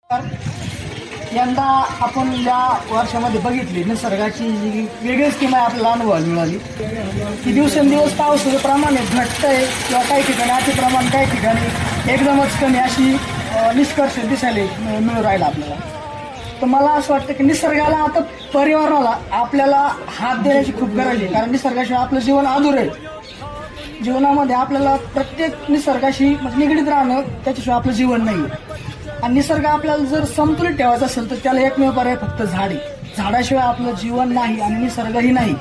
यंदा आपण या वर्षामध्ये बघितली निसर्गाची जी वेगळी स्कीम आहे आपल्याला अनुभवायला मिळाली की दिवसेंदिवस पावसाचं प्रमाण घटत आहे किंवा काही ठिकाणी अतिप्रमाण काही ठिकाणी एकदमच कमी अशी निष्कर्ष दिसायला मिळू राहिला आपल्याला. तर मला असं वाटतं की निसर्गाला आता पर्यावरणाला आपल्याला हात देण्याची खूप गरज आहे, कारण निसर्गाशिवाय आपलं जीवन अधुरं आहे. जीवनामध्ये आपल्याला प्रत्येक निसर्गाशी म्हणजे निगडीत राहणं, त्याच्याशिवाय आपलं जीवन नाही. आणि निसर्ग आपल्याला जर संतुलित ठेवायचा असेल तर त्याला एकमेव पर्याय फक्त झाडे. झाडाशिवाय आपलं जीवन नाही आणि निसर्गही नाही.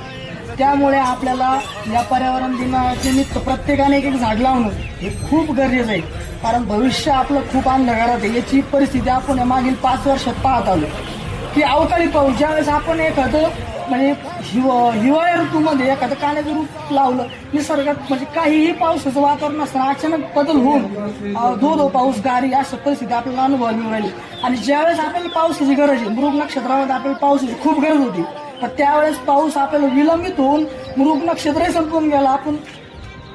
त्यामुळे आपल्याला या पर्यावरण दिनानिमित्त प्रत्येकाने एक एक झाड लावणं हे खूप गरजेचं आहे, कारण भविष्य आपलं खूप अंधकारात आहे. याची परिस्थिती आपण या मागील 5 वर्षात पाहत आलो की अवकाळी पाऊस ज्यावेळेस आपण एखादं म्हणजे हिवाळ्या ऋतूमध्ये एखादं काण्याचं रूप लावलं निसर्गात, म्हणजे काहीही पावसाचं वातावरण असताना अचानक बदल होऊन धो पाऊस गारी अशा परिस्थिती आपल्याला अनुभवायला मिळू राहिली. आणि ज्यावेळेस आपल्याला पावसाची गरज आहे, मृग नक्षत्रामध्ये आपल्याला पावसाची खूप गरज होती, तर त्यावेळेस पाऊस आपल्याला विलंबित होऊन मृग नक्षत्रही संपून गेला. आपण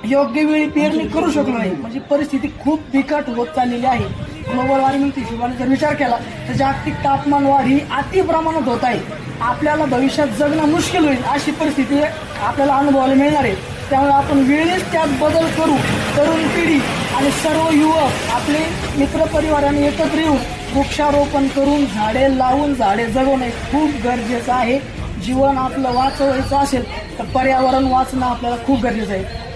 योग्य वेळी पेरणी करू शकलो नाही. म्हणजे परिस्थिती खूप बिकट होत चाललेली आहे. ग्लोबल वॉर्मिंगच्या हिशोबाने जर विचार केला तर जागतिक तापमान वाढ ही अति प्रमाणात होत आहे. आपल्याला भविष्यात जगणं मुश्किल होईल अशी परिस्थिती आपल्याला अनुभवायला मिळणार आहे. त्यामुळे आपण वेळेस त्यात बदल करू. तरुण पिढी आणि सर्व युवक आपले मित्रपरिवाराने एकत्र येऊन वृक्षारोपण करून झाडे लावून झाडे जगवणे खूप गरजेचं आहे. जीवन आपलं वाचवायचं असेल तर पर्यावरण वाचणं आपल्याला खूप गरजेचं आहे.